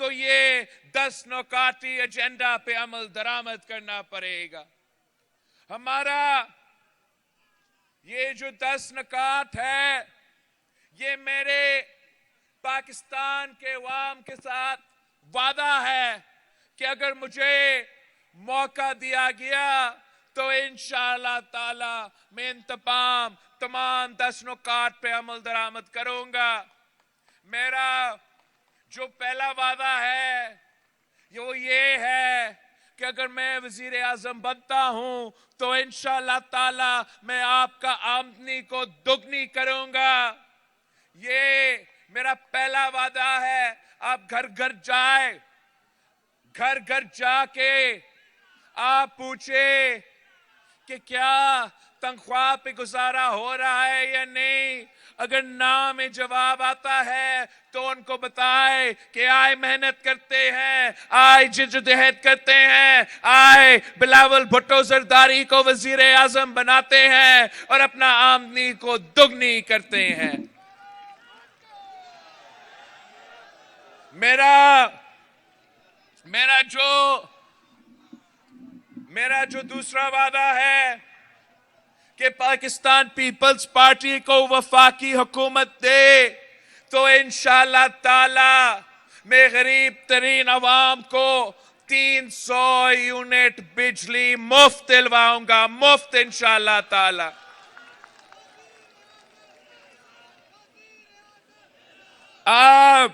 आपको ये 10 नुकाती एजेंडा पे अमल दरामद करना पड़ेगा। हमारा ये जो 10 नुकात है, ये मेरे पाकिस्तान के अवाम के साथ वादा है कि अगर मुझे मौका दिया गया तो इंशाअल्लाह ताला मैं इन तमाम 10 नुकात पे अमल दरामद करूंगा। मेरा जो पहला वादा है वो ये है कि अगर मैं वजीर आजम बनता हूं तो इंशाअल्लाह ताला मैं आपका आमदनी को दुगनी करूंगा। ये मेरा पहला वादा है। आप घर घर जाए, घर घर जाके आप पूछे कि क्या तनख्वाह पे गुजारा हो रहा है या नहीं। अगर ना में जवाब आता है तो उनको बताए कि आए मेहनत करते हैं, आए जिद्दोजहद करते हैं, आए बिलावल भुट्टो जरदारी को वजीर आजम बनाते हैं और अपना आमदनी को दुगनी करते हैं। मेरा जो दूसरा वादा है कि पाकिस्तान पीपल्स पार्टी को वफाकी हुकूमत दे तो इंशाअल्लाह ताला मैं गरीब तरीन अवाम को 300 यूनिट बिजली मुफ्त दिलवाऊंगा, मुफ्त इंशाअल्लाह ताला। आप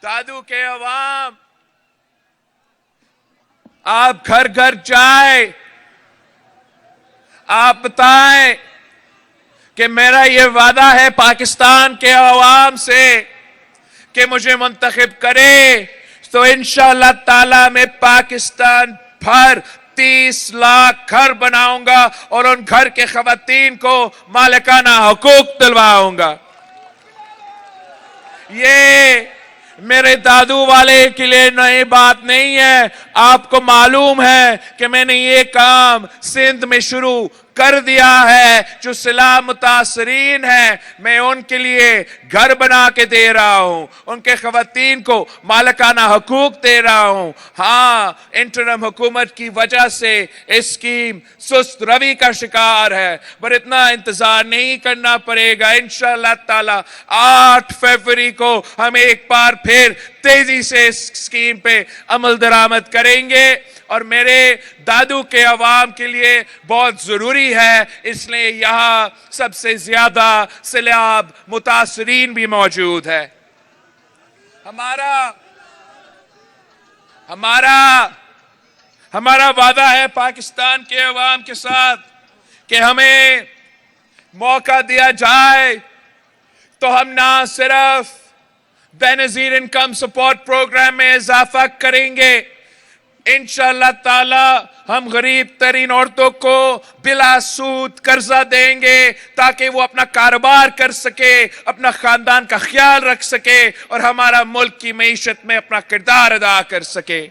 दादू के अवाम, आप घर घर जाए, आप बताएं कि मेरा ये वादा है पाकिस्तान के अवाम से कि मुझे मुंतखब करे तो इंशाअल्लाह ताला मैं पाकिस्तान भर 30 लाख घर बनाऊंगा और उन घर के खवातीन को मालिकाना हुकूक दिलवाऊंगा। ये मेरे दादू वाले के लिए नई बात नहीं है। आपको मालूम है कि मैंने ये काम सिंध में शुरू कर दिया है। जो सिला मुतासरीन है मैं उनके लिए घर बना के दे रहा हूं, उनके खवातीन को मालिकाना हुकूक दे रहा हूं। हाँ, इंटरम हुकूमत की वजह से इस स्कीम सुस्त रवि का शिकार है, पर इतना इंतजार नहीं करना पड़ेगा। इंशाअल्लाह ताला 8 फरवरी को हम एक बार फिर तेजी से इस स्कीम पे अमल दरामद करेंगे और मेरे दादू के अवाम के लिए बहुत जरूरी है, इसलिए यहां सबसे ज्यादा सैलाब मुतासरीन भी मौजूद है। हमारा वादा है पाकिस्तान के अवाम के साथ कि हमें मौका दिया जाए तो हम ना सिर्फ बेनजीर इनकम सपोर्ट प्रोग्राम में इजाफा करेंगे, इंशाअल्लाह ताला हम गरीब तरीन औरतों को बिला सूद कर्जा देंगे ताकि वो अपना कारोबार कर सके, अपना खानदान का ख्याल रख सके और हमारा मुल्क की मईशत में अपना किरदार अदा कर सके।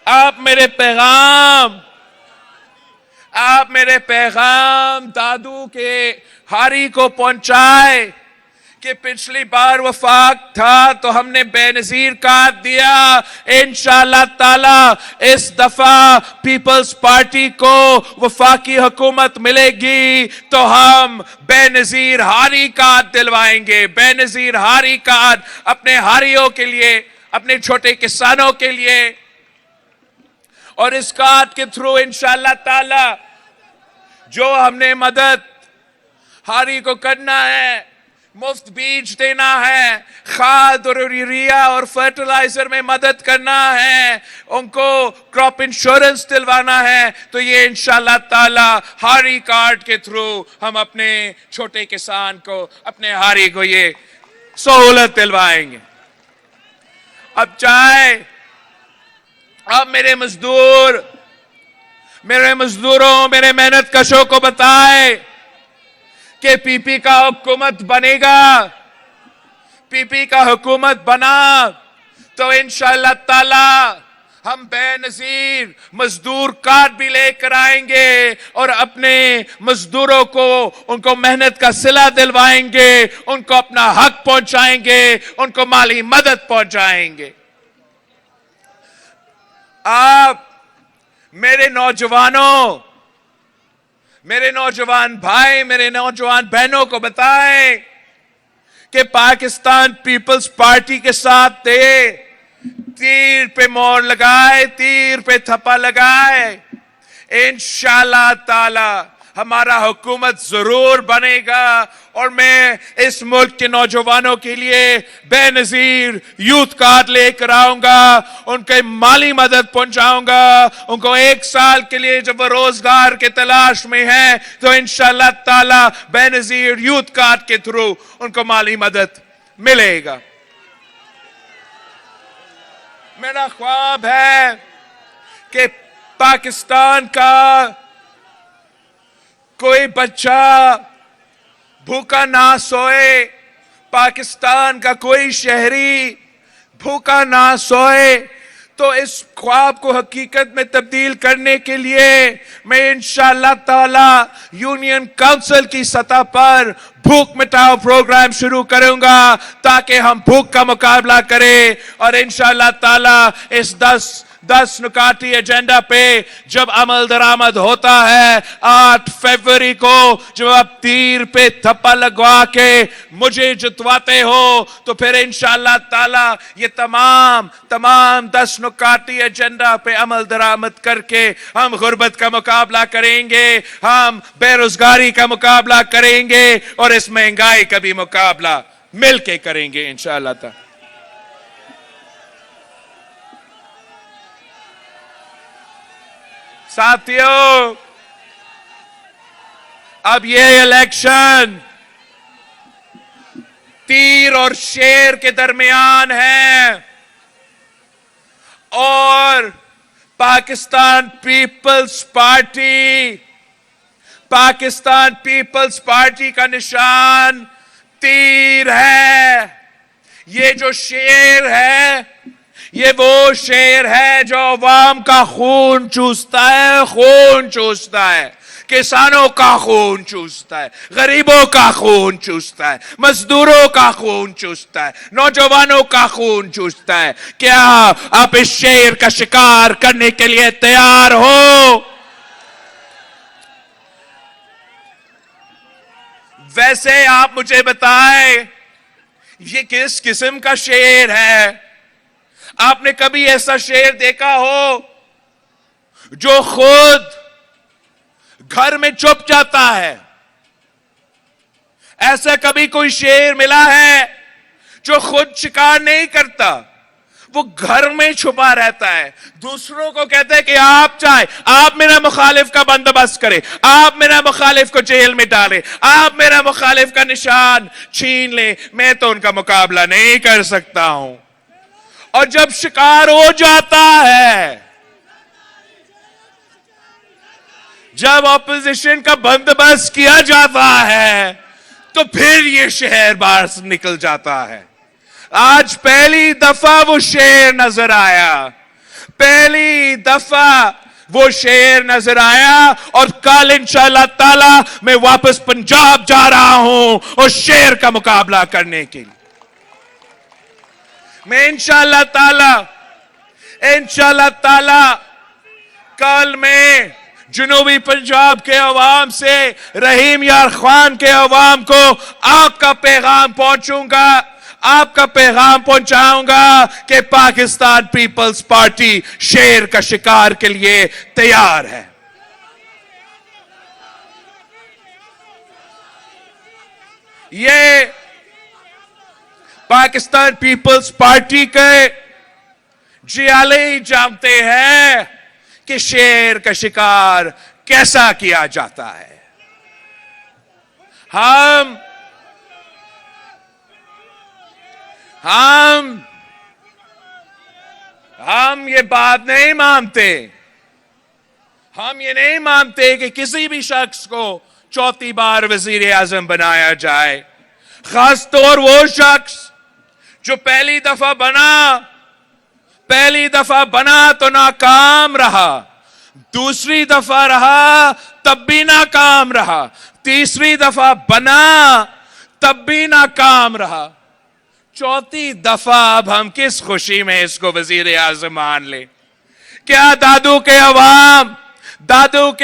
आप मेरे पैगाम दादू के हारी को पहुंचाए कि पिछली बार वफाक था तो हमने बेनजीर काट दिया। इंशाअल्लाह ताला इस दफा पीपल्स पार्टी को वफाकी हुकूमत मिलेगी तो हम बेनजीर हारी काट दिलवाएंगे। बेनजीर हारी काट अपने हारियों के लिए, अपने छोटे किसानों के लिए, और इस कार्ड के थ्रू इंशाअल्लाह ताला जो हमने मदद हारी को करना है, मुफ्त बीज देना है, खाद और यूरिया और फर्टिलाइजर में मदद करना है, उनको क्रॉप इंश्योरेंस दिलवाना है, तो ये इंशाअल्लाह ताला हारी कार्ड के थ्रू हम अपने छोटे किसान को, अपने हारी को ये सहूलत दिलवाएंगे। अब चाहे अब मेरे मजदूरों, मेरे मेहनत कशों को बताए कि पीपी का हुकूमत बनेगा, पीपी का हुकूमत बना तो इंशाअल्लाह ताला हम बेनजीर मजदूर कार्ड भी लेकर आएंगे और अपने मजदूरों को उनको मेहनत का सिला दिलवाएंगे, उनको अपना हक पहुंचाएंगे, उनको माली मदद पहुंचाएंगे। आप मेरे नौजवानों, मेरे नौजवान भाई, मेरे नौजवान बहनों को बताएं कि पाकिस्तान पीपल्स पार्टी के साथ थे, तीर पे मोहर लगाए, तीर पे थप्पा लगाए। इंशाअल्लाह ताला हमारा हुकूमत जरूर बनेगा और मैं इस मुल्क के नौजवानों के लिए बेनजीर यूथ कार्ड लेकर आऊंगा, उनके माली मदद पहुंचाऊंगा। उनको 1 साल के लिए जब वो रोजगार के तलाश में है तो इंशाअल्लाह ताला बेनजीर यूथ कार्ड के थ्रू उनको माली मदद मिलेगा। मेरा ख्वाब है कि पाकिस्तान का कोई बच्चा भूखा ना सोए, पाकिस्तान का कोई शहरी भूखा ना सोए। तो इस ख्वाब को हकीकत में तब्दील करने के लिए मैं इंशाअल्लाह ताला यूनियन काउंसिल की सतह पर भूख मिटाओ प्रोग्राम शुरू करूंगा ताकि हम भूख का मुकाबला करें। और इंशाअल्लाह ताला इस 10 नुकाती एजेंडा पे जब अमल दरामद होता है 8 फरवरी को, जब आप तीर पे थप्पा लगवा के मुझे जितवाते हो तो फिर इंशाअल्लाह ताला ये तमाम 10 नुकाती एजेंडा पे अमल दरामद करके हम गुर्बत का मुकाबला करेंगे, हम बेरोजगारी का मुकाबला करेंगे और इस महंगाई का भी मुकाबला मिलके करेंगे इंशाअल्लाह ताला। साथियों, अब ये इलेक्शन तीर और शेर के दरमियान है और पाकिस्तान पीपल्स पार्टी का निशान तीर है। ये जो शेर है, ये वो शेर है जो अवाम का खून चूसता है, किसानों का खून चूसता है, गरीबों का खून चूसता है, मजदूरों का खून चूसता है, नौजवानों का खून चूसता है। क्या आप इस शेर का शिकार करने के लिए तैयार हो? वैसे आप मुझे बताएं, ये किस किस्म का शेर है? आपने कभी ऐसा शेर देखा हो जो खुद घर में छुप जाता है? ऐसा कभी कोई शेर मिला है जो खुद शिकार नहीं करता, वो घर में छुपा रहता है, दूसरों को कहता है कि आप चाहे आप मेरा मुखालिफ का बंदोबस्त करें, आप मेरा मुखालिफ को जेल में डालें, आप मेरा मुखालिफ का निशान छीन लें, मैं तो उनका मुकाबला नहीं कर सकता हूं। और जब शिकार हो जाता है, जब ऑपोजिशन का बंदोबस्त किया जाता है, तो फिर ये शेर बाहर से निकल जाता है। आज पहली दफा वो शेर नजर आया, पहली दफा वो शेर नजर आया और कल इंशाअल्लाह ताला मैं वापस पंजाब जा रहा हूं उस शेर का मुकाबला करने के लिए। मैं इंशाअल्लाह ताला कल मैं जनूबी पंजाब के अवाम से, रहीम यार खान के अवाम को आपका पैगाम पहुंचूंगा, आपका पैगाम पहुंचाऊंगा कि पाकिस्तान पीपल्स पार्टी शेर का शिकार के लिए तैयार है। ये पाकिस्तान पीपल्स पार्टी के जियाले ही जानते हैं कि शेर का शिकार कैसा किया जाता है। हम ये बात नहीं मानते, हम ये नहीं मानते कि किसी भी शख्स को चौथी बार वजीर आजम बनाया जाए, खासतौर वो शख्स जो पहली दफा बना पहली दफा बना तो नाकाम रहा, दूसरी दफा रहा तब भी नाकाम रहा, तीसरी दफा बना तब भी नाकाम रहा, चौथी दफा अब हम किस खुशी में इसको वजीर आजम मान ले? क्या दादू के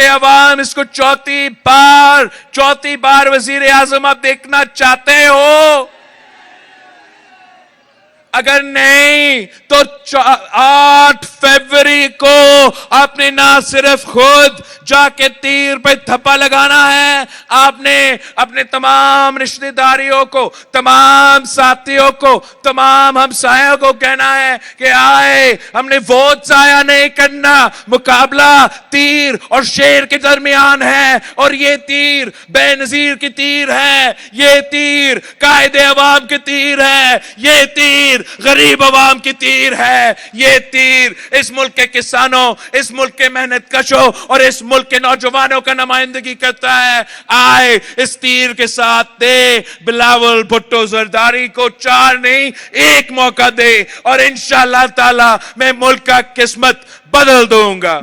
अवाम इसको चौथी बार वजीर आजम आप देखना चाहते हो? अगर नहीं तो 8 फरवरी को आपने ना सिर्फ खुद जाके तीर पे थप्पा लगाना है, आपने अपने तमाम रिश्तेदारियों को, तमाम साथियों को, तमाम हमसायों को कहना है कि आए, हमने वोट जाया नहीं करना, मुकाबला तीर और शेर के दरमियान है, और ये तीर बेनजीर की तीर है, ये तीर कायदे अवाम की तीर है, ये तीर गरीब अवाम की तीर है, ये तीर इस मुल्क के किसानों, इस मुल्क के मेहनत कशों और इस मुल्क के नौजवानों का नुमाइंदगी करता है। आए, इस तीर के साथ दे बिलावल भुट्टो जरदारी को 4 नहीं 1 मौका दे, और इंशाअल्लाह ताला मैं मुल्क का किस्मत बदल दूंगा।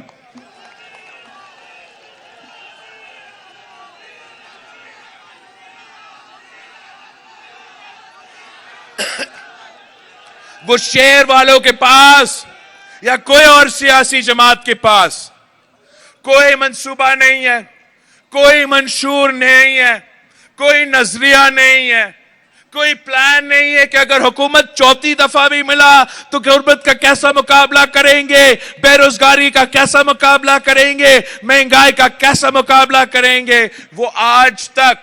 वो शेर वालों के पास या कोई और सियासी जमात के पास कोई मंसूबा नहीं है, कोई मंशूर नहीं है, कोई नजरिया नहीं है, कोई प्लान नहीं है कि अगर हुकूमत चौथी दफा भी मिला तो गुर्बत का कैसा मुकाबला करेंगे, बेरोजगारी का कैसा मुकाबला करेंगे, महंगाई का कैसा मुकाबला करेंगे। वो आज तक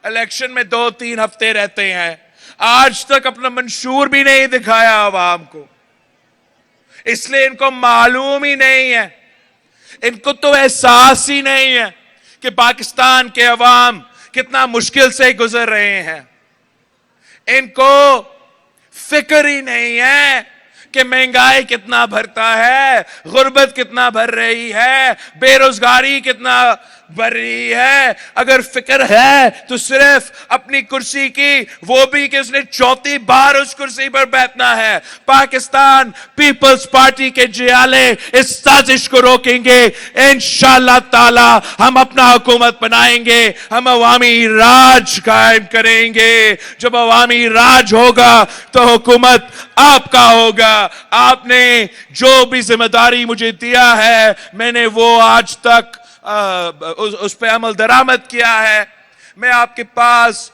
इलेक्शन में 2-3 हफ्ते रहते हैं, आज तक अपना मंशूर भी नहीं दिखाया आवाम को, इसलिए इनको मालूम ही नहीं है, इनको तो एहसास ही नहीं है कि पाकिस्तान के अवाम कितना मुश्किल से गुजर रहे हैं। इनको फिक्र ही नहीं है कि महंगाई कितना भरता है, गुर्बत कितना भर रही है, बेरोजगारी कितना बढ़ रही है। अगर फिक्र है तो सिर्फ अपनी कुर्सी की, वो भी कि उसने चौथी बार उस कुर्सी पर बैठना है। पाकिस्तान पीपल्स पार्टी के जियाले इस साजिश को रोकेंगे, इंशाअल्लाह ताला हम अपना हुकूमत बनाएंगे, हम अवामी राज कायम करेंगे। जब अवामी राज होगा तो हुकूमत आपका होगा। आपने जो भी जिम्मेदारी मुझे दिया है, मैंने वो आज तक उस पे अमल दरामद किया है। मैं आपके पास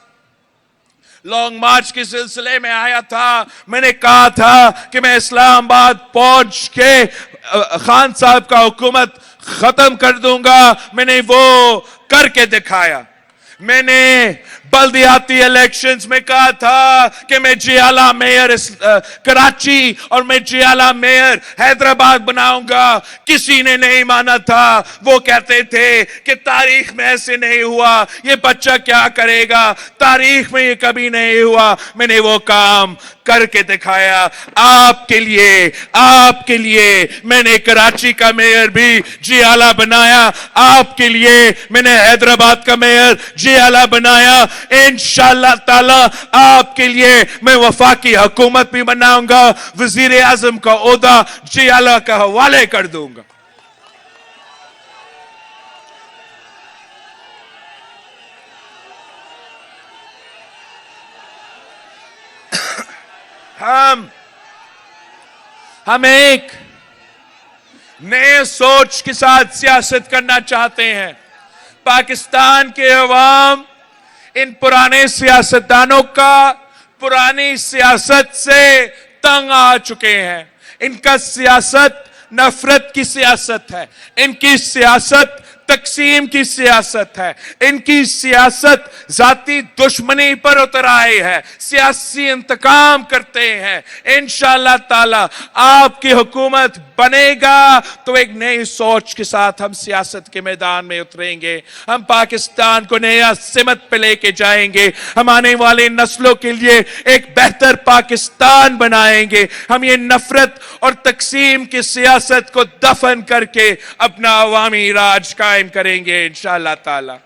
लॉन्ग मार्च के सिलसिले में आया था, मैंने कहा था कि मैं इस्लामाबाद पहुंच के खान साहब का हुकूमत खत्म कर दूंगा। मैंने वो करके दिखाया। मैंने बल्दियाती इलेक्शंस में कहा था कि मैं जियाला मेयर कराची और मैं जियाला मेयर हैदराबाद बनाऊंगा। किसी ने नहीं माना था। वो कहते थे कि तारीख में ऐसे नहीं हुआ, ये बच्चा क्या करेगा, तारीख में ये कभी नहीं हुआ। मैंने वो काम करके दिखाया। आपके लिए मैंने कराची का मेयर भी जियाला बनाया, आपके लिए मैंने हैदराबाद का मेयर जियाला बनाया। इंशाअल्लाह ताला आपके लिए मैं वफाकी हुकूमत भी बनाऊंगा, वजीर आजम का ओहदा जियाला का हवाले कर दूंगा। हम एक नए सोच के साथ सियासत करना चाहते हैं। पाकिस्तान के अवाम इन पुराने सियासतदानों का पुरानी सियासत से तंग आ चुके हैं। इनका सियासत नफरत की सियासत है, इनकी सियासत तकसीम की सियासत है, इनकी सियासत जाती दुश्मनी पर उतर आई है, सियासी इंतकाम करते हैं। इंशाअल्लाह ताला आपकी हुकूमत बनेगा तो एक नई सोच के साथ हम सियासत के मैदान में उतरेंगे। हम पाकिस्तान को नया सिमत पे लेके जाएंगे। हम आने वाले नस्लों के लिए एक बेहतर पाकिस्तान बनाएंगे। हम ये नफरत और तकसीम की सियासत को दफन करके अपना अवामी राज कायम करेंगे इंशाअल्लाह ताला।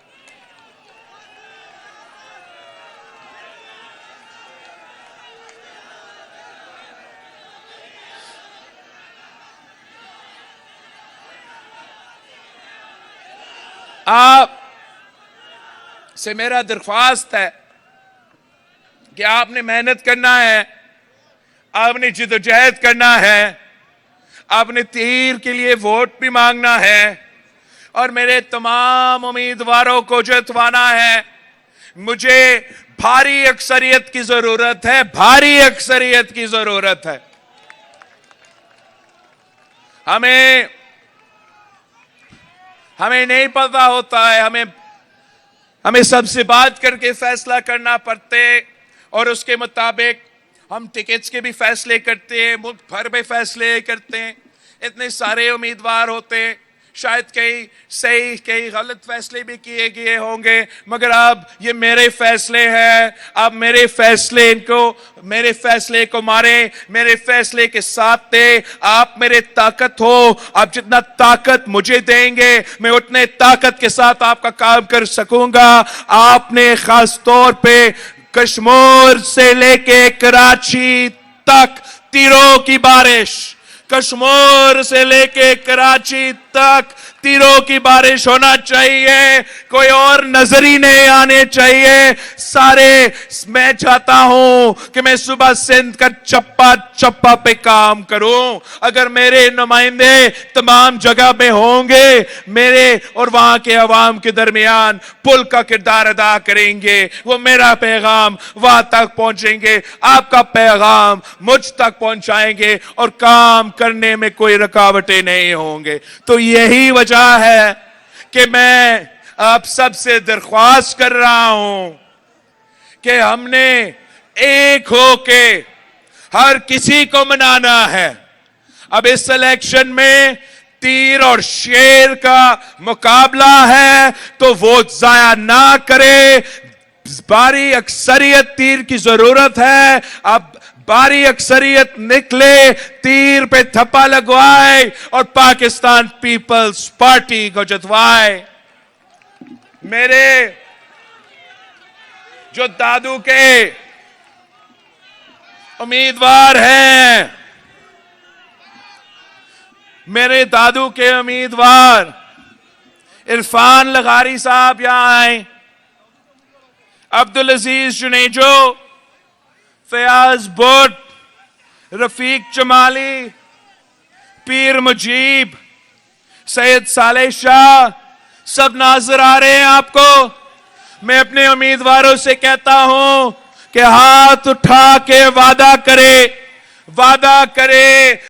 आप से मेरा दरख्वास्त है कि आपने मेहनत करना है, आपने जिदोजहद करना है, आपने तीर के लिए वोट भी मांगना है और मेरे तमाम उम्मीदवारों को जितवाना है। मुझे भारी अक्सरियत की जरूरत है, भारी अक्सरियत की जरूरत है। हमें नहीं पता होता है, हमें सबसे बात करके फैसला करना पड़ते और उसके मुताबिक हम टिकट्स के भी फैसले करते हैं, मुल्क भर में फैसले करते हैं। इतने सारे उम्मीदवार होते हैं, शायद कई सही कई गलत फैसले भी किए गए होंगे, मगर अब ये मेरे फैसले हैं। अब मेरे फैसले को मारे, मेरे फैसले के साथ दे। आप मेरे ताकत हो, आप जितना ताकत मुझे देंगे मैं उतने ताकत के साथ आपका काम कर सकूंगा। आपने खास तौर पे कश्मीर से लेके कराची तक तीरों की बारिश, कश्मीर से लेके कराची तक तीरों की बारिश होना चाहिए, कोई और नजर ही नहीं आने चाहिए। मैं चाहता हूं कि मैं सुबह सिंध का चप्पा चप्पा पे काम करूं। अगर मेरे नुमाइंदे तमाम जगह में होंगे, मेरे और वहां के अवाम के दरमियान पुल का किरदार अदा करेंगे। वो मेरा पैगाम वहां तक पहुंचेंगे, आपका पैगाम मुझ तक पहुंचाएंगे और काम करने में कोई रुकावटें नहीं होंगे। तो यही वजह है कि मैं आप सबसे दरख्वास्त कर रहा हूं कि हमने एक होके हर किसी को मनाना है। अब इस इलेक्शन में तीर और शेर का मुकाबला है, तो वोट जाया ना करे। भारी अक्सरियत तीर की जरूरत है। अब भारी अक्सरियत निकले, तीर पे थप्पा लगवाए और पाकिस्तान पीपल्स पार्टी को जितवाए। मेरे जो दादू के उम्मीदवार हैं, मेरे दादू के उम्मीदवार इरफान लगारी साहब यहां आए, अब्दुल अजीज जुनेजो, फयाज बुट, रफीक जमाली, पीर मुजीब, सैयद सालेह शाह, सब नजर आ रहे हैं आपको। मैं अपने उम्मीदवारों से कहता हूं कि हाथ उठा के वादा करे